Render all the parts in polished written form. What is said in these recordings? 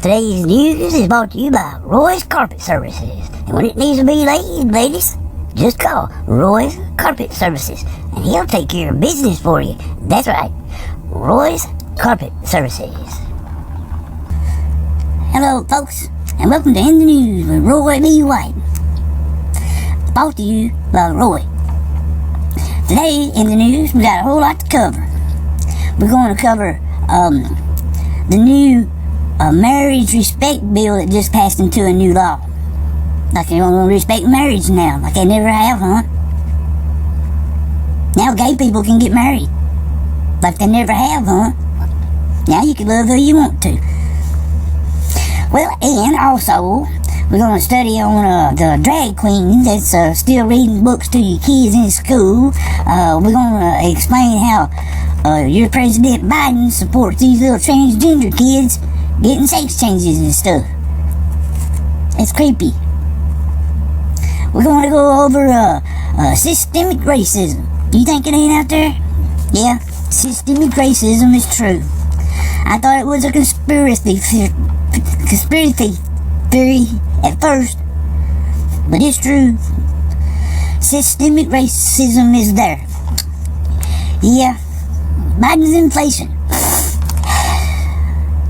Today's news is brought to you by Roy's Carpet Services. And when it needs to be laid, ladies, just call Roy's Carpet Services and he'll take care of business for you. That's right, Roy's Carpet Services. Hello, folks, and welcome to In the News with Roy B. White. Brought to you by Roy. Today in the news, we got a whole lot to cover. We're going to cover the new marriage respect bill that just passed into a new law. Like they're going to respect marriage now, like they never have, huh? Now gay people can get married, like they never have, huh? Now you can love who you want to. Well, and also, we're going to study on the drag queen that's still reading books to your kids in school. We're going to explain how your President Biden supports these little transgender kids getting sex changes and stuff. It's creepy. We're going to go over systemic racism. You think it ain't out there? Yeah, systemic racism is true. I thought it was a conspiracy theory at first, but it's true. Systemic racism is there. Yeah, Biden's inflation.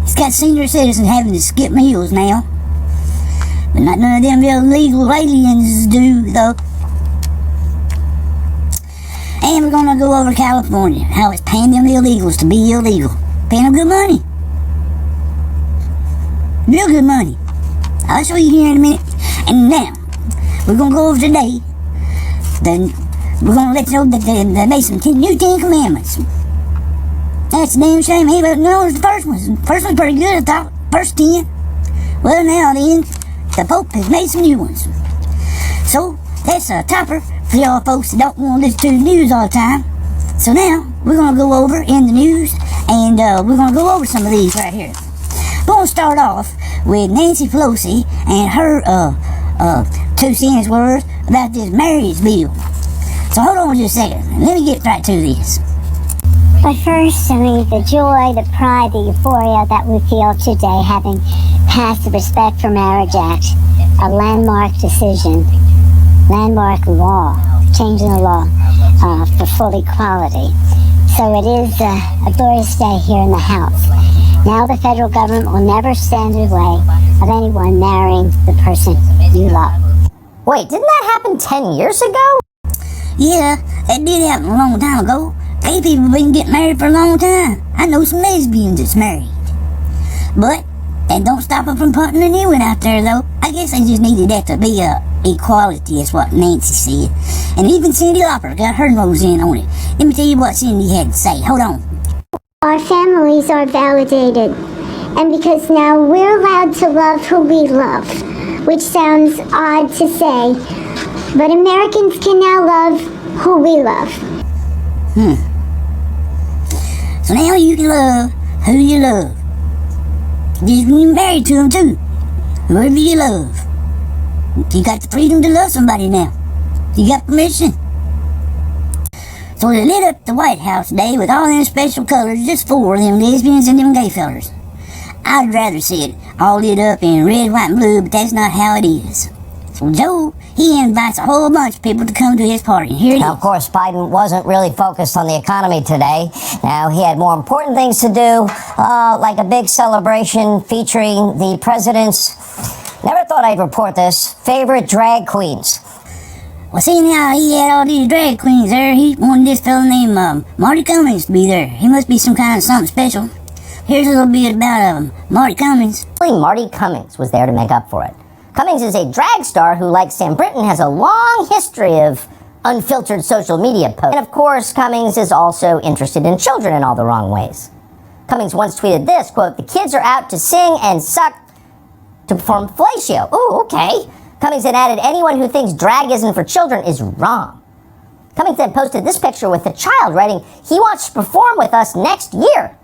He's got senior citizens having to skip meals now, but not none of them illegal aliens do, though. And we're gonna go over California, how it's paying them illegals to be illegal, paying them good money, real good money. I'll show you here in a minute. And now, we're going to go over today, we're going to let you know that they made some new 10 commandments. That's a damn shame. Hey, but no, it was the first one. The first one's pretty good, I thought. First 10. Well, now then, the Pope has made some new ones. So, that's a topper for y'all folks that don't want to listen to the news all the time. So now, we're going to go over in the news, and we're going to go over some of these right here. We're going to start off with Nancy Pelosi and her 2 cents worth about this marriage bill. So hold on just a second. Let me get right to this. But first, the joy, the pride, the euphoria that we feel today having passed the Respect for Marriage Act, a landmark decision, landmark law, changing the law for full equality. So it is a glorious day here in the House. Now the federal government will never stand in the way of anyone marrying the person you love. Wait, didn't that happen 10 years ago? Yeah, that did happen a long time ago. Gay people have been getting married for a long time. I know some lesbians that's married. But that don't stop them from putting a new one out there, though. I guess they just needed that to be equality, is what Nancy said. And even Cyndi Lauper got her nose in on it. Let me tell you what Cyndi had to say. Hold on. Our families are validated, and because now we're allowed to love who we love, which sounds odd to say, but Americans can now love who we love. So now you can love who you love. Just be married to them too. Whoever you love. You got the freedom to love somebody now. You got permission. So they lit up the White House today with all them special colors just for them lesbians and them gay fellers. I'd rather see it all lit up in red, white, and blue, but that's not how it is. So Joe, he invites a whole bunch of people to come to his party. And here it is. Now, of course, Biden wasn't really focused on the economy today. Now, he had more important things to do, like a big celebration featuring the president's, never thought I'd report this, favorite drag queens. Well, seeing how he had all these drag queens there, he wanted this fella named Marty Cummings to be there. He must be some kind of something special. Here's a little bit about Marty Cummings. Marty Cummings was there to make up for it. Cummings is a drag star who, like Sam Britton, has a long history of unfiltered social media posts. And of course, Cummings is also interested in children in all the wrong ways. Cummings once tweeted this, quote, "The kids are out to sing and suck to perform fellatio." Ooh, okay. Cummings then added, "Anyone who thinks drag isn't for children is wrong." Cummings then posted this picture with a child, writing, "He wants to perform with us next year."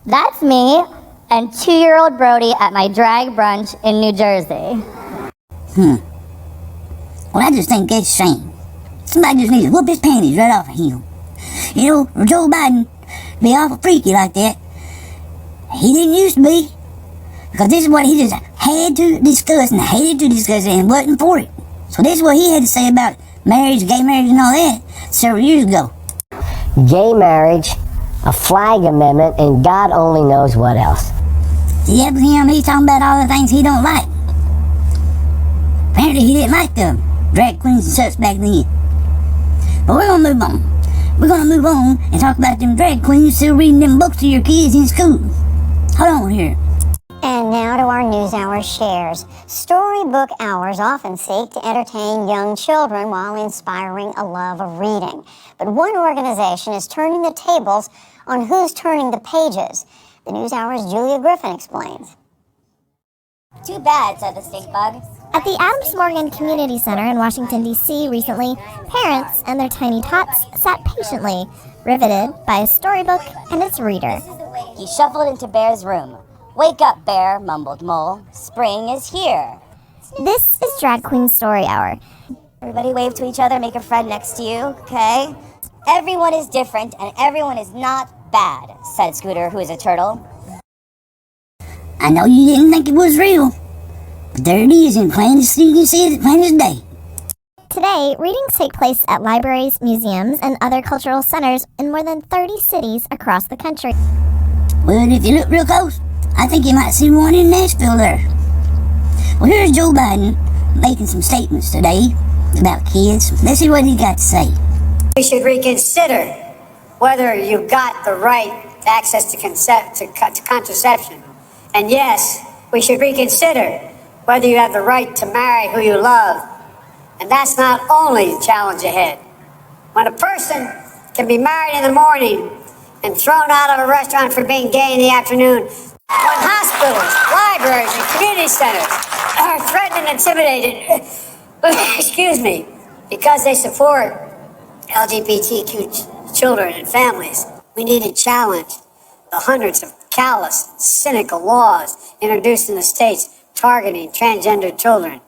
That's me and 2-year-old Brody at my drag brunch in New Jersey. Well, I just think that's a shame. Somebody just needs to whoop his panties right off of him. You know, for Joe Biden to be awful freaky like that, he didn't used to be. Because this is what he just had to discuss and hated to discuss and wasn't for it. So this is what he had to say about marriage, gay marriage and all that several years ago. Gay marriage, a flag amendment, and God only knows what else. See, up with him, he's talking about all the things he don't like. Apparently he didn't like the drag queens and such back then. But we're gonna move on. We're gonna move on and talk about them drag queens still reading them books to your kids in school. Hold on here. And now to our News Hour shares. Storybook hours often seek to entertain young children while inspiring a love of reading. But one organization is turning the tables on who's turning the pages. The News Hour's Julia Griffin explains. Too bad, said the stink bug. At the Adams Morgan Community Center in Washington, D.C. recently, parents and their tiny tots sat patiently, riveted by a storybook and its reader. He shuffled into Bear's room. Wake up, Bear, mumbled Mole. Spring is here. This is Drag Queen Story Hour. Everybody wave to each other, make a friend next to you, okay? Everyone is different and everyone is not bad, said Scooter, who is a turtle. I know you didn't think it was real, but there it is in plain as you can see it plain as day. Today, readings take place at libraries, museums, and other cultural centers in more than 30 cities across the country. Well, if you look real close, I think you might see one in Nashville there. Well, here's Joe Biden making some statements today about kids. Let's see what he got to say. We should reconsider whether you got the right access to contraception. And yes, we should reconsider whether you have the right to marry who you love. And that's not only the challenge ahead. When a person can be married in the morning and thrown out of a restaurant for being gay in the afternoon, when hospitals, libraries, and community centers are threatened and intimidated, excuse me, because they support LGBTQ children and families, we need to challenge the hundreds of callous, cynical laws introduced in the states targeting transgender children,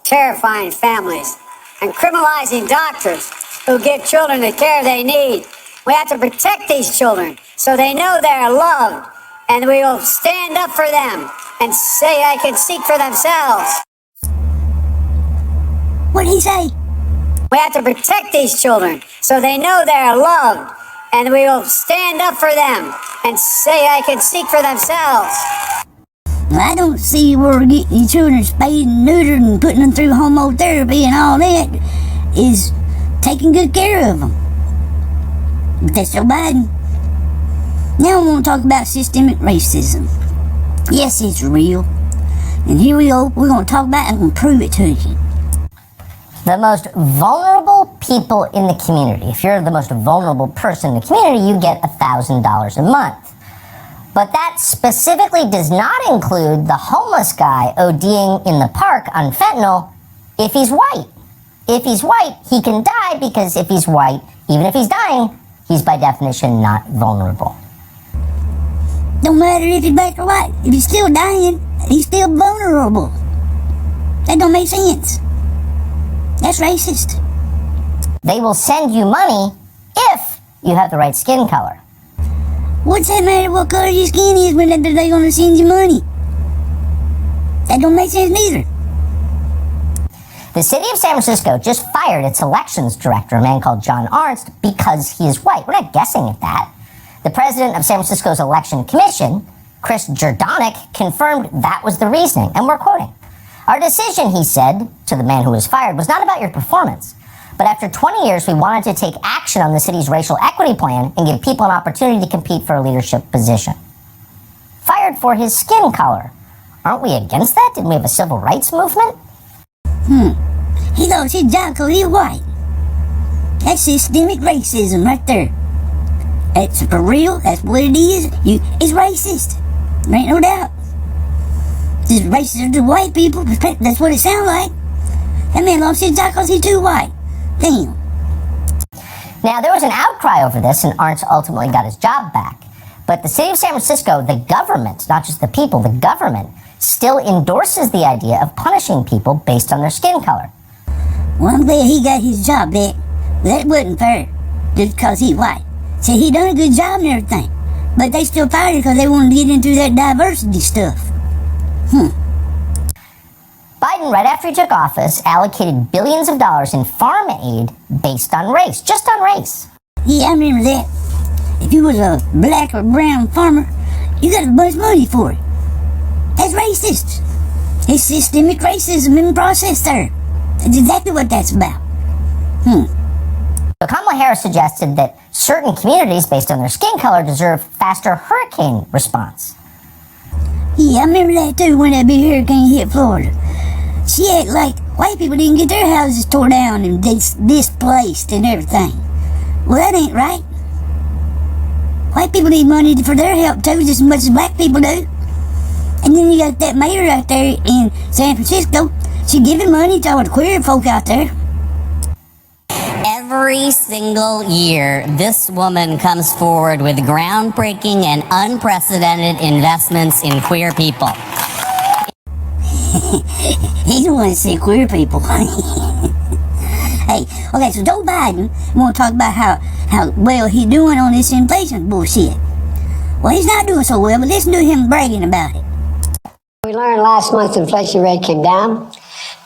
terrifying families, and criminalizing doctors who give children the care they need. We have to protect these children so they know they are loved, and we will stand up for them and say they can seek for themselves. What did he say? We have to protect these children so they know they are loved, and we will stand up for them and say they can seek for themselves. Well, I don't see where we're getting your children spayed and neutered and putting them through homotherapy and all that is taking good care of them. But that's Joe Biden. Now I want to talk about systemic racism. Yes, it's real. And here we go. We're going to talk about it and I'm going to prove it to you. The most vulnerable people in the community. If you're the most vulnerable person in the community, you get $1,000 a month. But that specifically does not include the homeless guy ODing in the park on fentanyl if he's white. If he's white, he can die because if he's white, even if he's dying, he's by definition not vulnerable. Don't matter if he's black or white. If he's still dying, he's still vulnerable. That don't make sense. That's racist. They will send you money if you have the right skin color. What's that matter what color your skin is when they're going to send you money? That don't make sense neither. The city of San Francisco just fired its elections director, a man called John Arnst, because he is white. We're not guessing at that. The president of San Francisco's election commission, Chris Jordanic, confirmed that was the reasoning, and we're quoting. Our decision, he said to the man who was fired, was not about your performance. But after 20 years, we wanted to take action on the city's racial equity plan and give people an opportunity to compete for a leadership position. Fired for his skin color. Aren't we against that? Didn't we have a civil rights movement? He lost his job because he's white. That's systemic racism right there. That's for real. That's what it is. It's racist. There ain't no doubt. It's racist to white people. That's what it sounds like. That man lost his job because he's too white. Damn. Now, there was an outcry over this, and Arndt ultimately got his job back. But the city of San Francisco, the government, not just the people, the government, still endorses the idea of punishing people based on their skin color. Well, I'm glad he got his job back. That wasn't fair, just because he's white. See, he done a good job and everything, but they still fired him because they wanted to get into that diversity stuff. Biden, right after he took office, allocated billions of dollars in farm aid based on race, just on race. Yeah, I remember that. If you was a black or brown farmer, you got a bunch of money for it. That's racist. It's systemic racism in process there. That's exactly what that's about. So Kamala Harris suggested that certain communities, based on their skin color, deserve faster hurricane response. Yeah, I remember that too when that big hurricane hit Florida. She acted like white people didn't get their houses tore down and displaced and everything. Well, that ain't right. White people need money for their help too, just as much as black people do. And then you got that mayor out there in San Francisco. She giving money to all the queer folk out there. Every single year, this woman comes forward with groundbreaking and unprecedented investments in queer people. He don't want to see queer people. Hey, okay, so Joe Biden want to talk about how well he doing on this inflation bullshit. Well, he's not doing so well, but listen to him bragging about it. We learned last month's inflation rate came down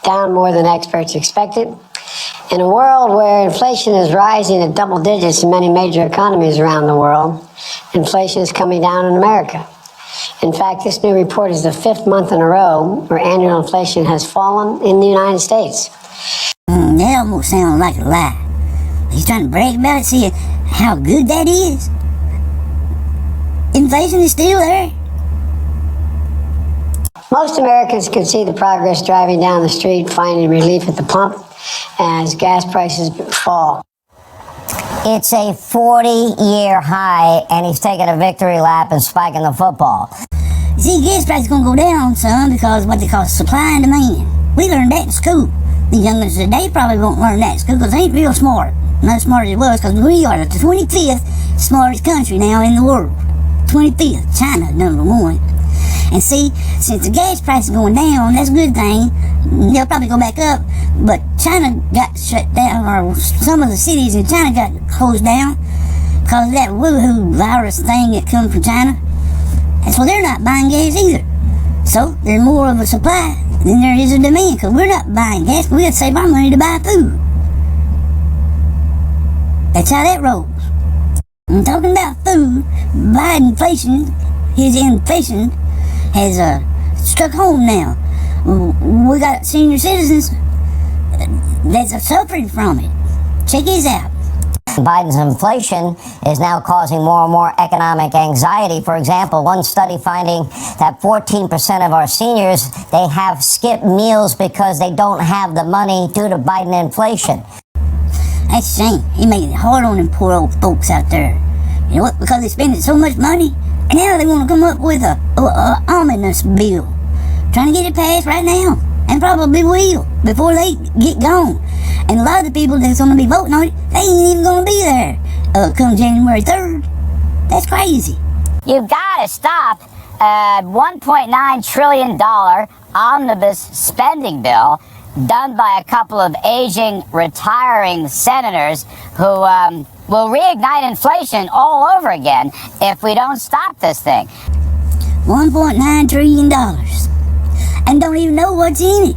more than experts expected. In a world where inflation is rising at double digits in many major economies around the world, inflation is coming down in America. In fact, this new report is the 5th month in a row where annual inflation has fallen in the United States. That almost sounds like a lie. He's trying to brag about it, see how good that is. Inflation is still there. Most Americans can see the progress driving down the street, finding relief at the pump as gas prices fall. It's a 40-year high, and he's taking a victory lap and spiking the football. See, gas prices gonna go down some because of what they call supply and demand. We learned that in school. The youngins today probably won't learn that in school because they ain't real smart. Not as smart as it was, because we are the 25th smartest country now in the world. 25th, China #1. And see, since the gas price is going down, that's a good thing. They'll probably go back up, but China got shut down, or some of the cities in China got closed down because of that woohoo virus thing that comes from China. And so they're not buying gas either. So there's more of a supply than there is a demand, because we're not buying gas, we have to save our money to buy food. That's how that rolls. I'm talking about food. Biden inflation, his inflation has struck home now. We got senior citizens that's suffering from it. Check his out. Biden's inflation is now causing more and more economic anxiety. For example, one study finding that 14% of our seniors, they have skipped meals because they don't have the money due to Biden inflation. That's a shame. He making it hard on them poor old folks out there. You know what? Because they're spending so much money, and now they want to come up with a omnibus bill. Trying to get it passed right now. And probably will before they get gone. And a lot of the people that's going to be voting on it, they ain't even going to be there come January 3rd. That's crazy. You've got to stop a $1.9 trillion omnibus spending bill done by a couple of aging, retiring senators who will reignite inflation all over again if we don't stop this thing. $1.9 trillion. And don't even know what's in it.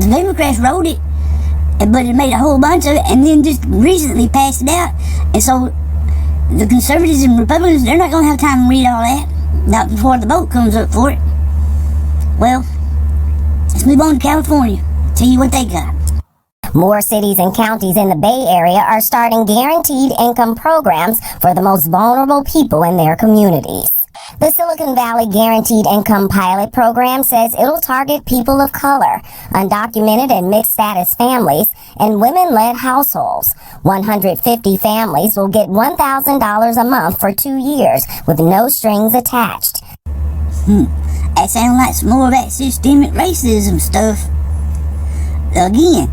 The Democrats wrote it, but it made a whole bunch of it, and then just recently passed it out. And so the conservatives and Republicans, they're not going to have time to read all that, not before the vote comes up for it. Well, let's move on to California. Tell you what they got. More cities and counties in the Bay Area are starting guaranteed income programs for the most vulnerable people in their communities. The Silicon Valley Guaranteed Income Pilot Program says it'll target people of color, undocumented and mixed-status families, and women-led households. 150 families will get $1,000 a month for 2 years with no strings attached. That sounds like some more of that systemic racism stuff. Again,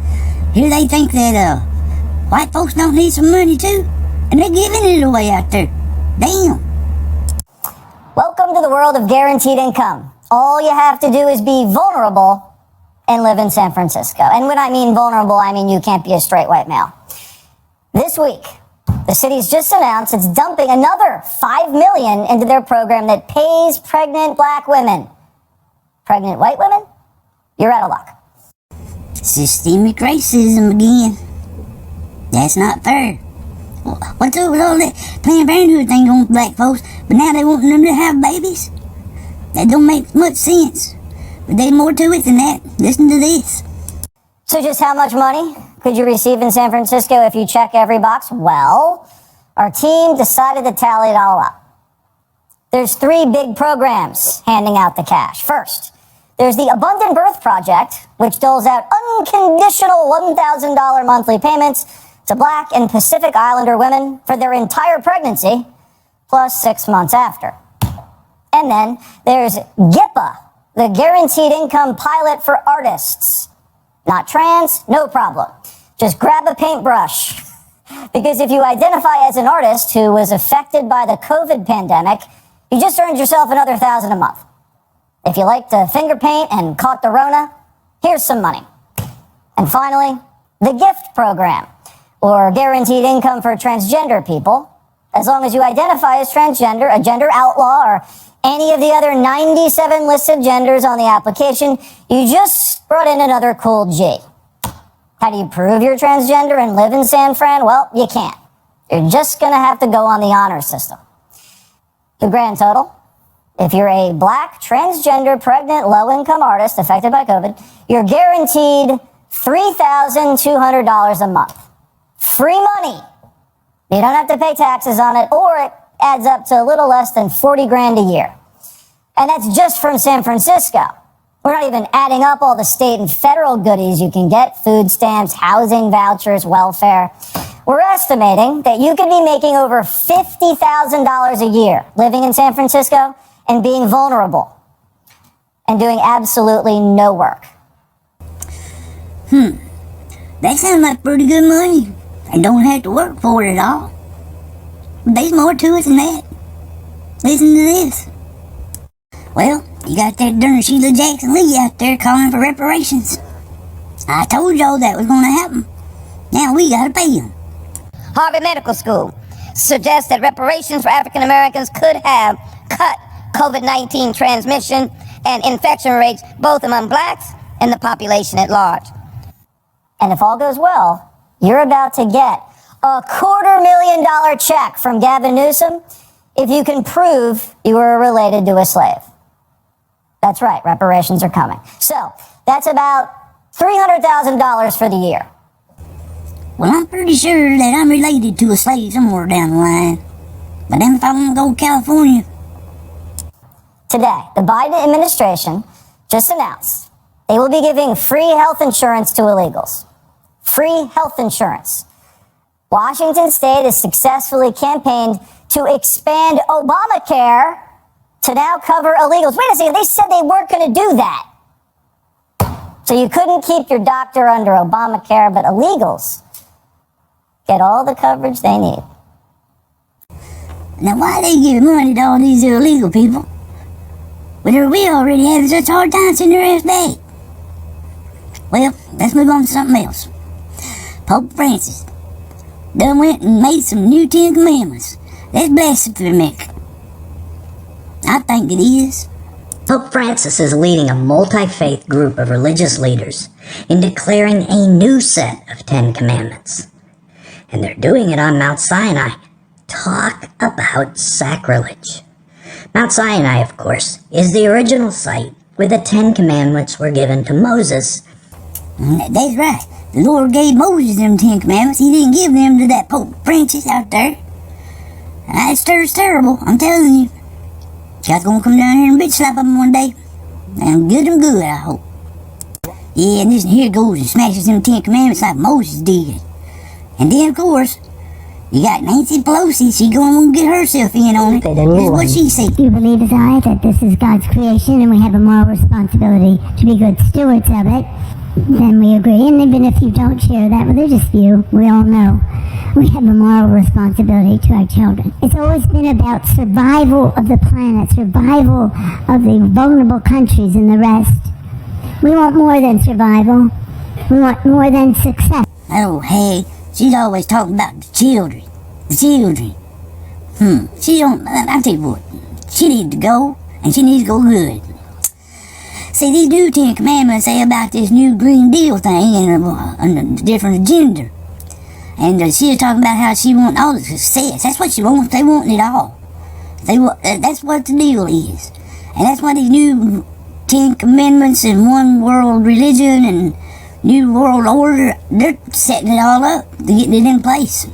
here they think that white folks don't need some money too, and they're giving it away out there. Damn. Welcome to the world of guaranteed income. All you have to do is be vulnerable, and live in San Francisco. And when I mean vulnerable, I mean you can't be a straight white male. This week, the city's just announced it's dumping another $5 million into their program that pays pregnant black women. Pregnant white women? You're out of luck. Systemic racism again. That's not fair. What's up with all that Planned Parenthood thing on black folks, but now they want them to have babies? That don't make much sense. But there's more to it than that. Listen to this. So just how much money could you receive in San Francisco if you check every box? Well, our team decided to tally it all up. There's 3 big programs handing out the cash. First, there's the Abundant Birth Project, which doles out unconditional $1,000 monthly payments to Black and Pacific Islander women for their entire pregnancy, plus 6 months after. And then there's GIPA, the Guaranteed Income Pilot for Artists. Not trans, no problem. Just grab a paintbrush. Because if you identify as an artist who was affected by the COVID pandemic, you just earned yourself another $1,000 a month. If you like to finger paint and caught the Rona, here's some money. And finally, the GIFT program, or Guaranteed Income for Transgender People. As long as you identify as transgender, a gender outlaw, or any of the other 97 listed genders on the application, you just brought in another cool G. How do you prove you're transgender and live in San Fran? Well, you can't. You're just gonna have to go on the honor system. The grand total, if you're a Black, transgender, pregnant, low-income artist affected by COVID, you're guaranteed $3,200 a month. Free money. You don't have to pay taxes on it, or it adds up to a little less than 40 grand a year. And that's just from San Francisco. We're not even adding up all the state and federal goodies you can get: food stamps, housing vouchers, welfare. We're estimating that you could be making over $50,000 a year living in San Francisco and being vulnerable and doing absolutely no work. That sounds like pretty good money. I don't have to work for it at all. But there's more to it than that. Listen to this. Well, you got that darn Sheila Jackson Lee out there calling for reparations. I told y'all that was going to happen. Now we got to pay them. Harvard Medical School suggests that reparations for African Americans could have cut COVID-19 transmission and infection rates both among blacks and the population at large. And if all goes well, you're about to get a $250,000 check from Gavin Newsom if you can prove you were related to a slave. That's right, reparations are coming. So that's about $300,000 for the year. Well, I'm pretty sure that I'm related to a slave somewhere down the line. But then if I want to go to California... Today, the Biden administration just announced they will be giving free health insurance to illegals. Free health insurance. Washington State has successfully campaigned to expand Obamacare to now cover illegals. Wait a second, they said they weren't going to do that. So you couldn't keep your doctor under Obamacare, but illegals get all the coverage they need. Now why they give money to all these illegal people? Whether we already having such a hard time sending their ass back. Well, let's move on to something else. Pope Francis done went and made some new 10 Commandments. That's blasphemy. I think it is. Pope Francis is leading a multi-faith group of religious leaders in declaring a new set of 10 Commandments. And they're doing it on Mount Sinai. Talk about sacrilege. Mount Sinai, of course, is the original site where the 10 Commandments were given to Moses. That's right. The Lord gave Moses them 10 Commandments. He didn't give them to that Pope Francis out there. That stir's terrible, I'm telling you. God's gonna come down here and bitch slap them one day. And good and good, I hope. Yeah, and this here goes and smashes them 10 Commandments like Moses did. And then, of course, you got Nancy Pelosi. She gonna get herself in on it. That's what she said. Do you believe as I that this is God's creation and we have a moral responsibility to be good stewards of it? Then we agree. And even if you don't share that religious view, we all know we have a moral responsibility to our children. It's always been about survival of the planet, survival of the vulnerable countries and the rest. We want more than survival. We want more than success. Oh, hey, she's always talking about the children. The children. She don't, I'll tell you what, she needs to go, and she needs to go good. See, these new 10 Commandments say about this new Green Deal thing and a different agenda. And she was talking about how she wants all the success. That's what she wants. They want it all. That's what the deal is. And that's why these new 10 Commandments and one world religion and new world order, they're setting it all up to get it in place.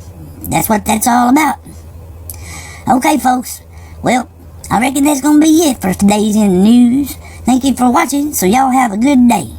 That's what that's all about. Okay, folks. Well, I reckon that's going to be it for today's in the news. Thank you for watching, so y'all have a good day.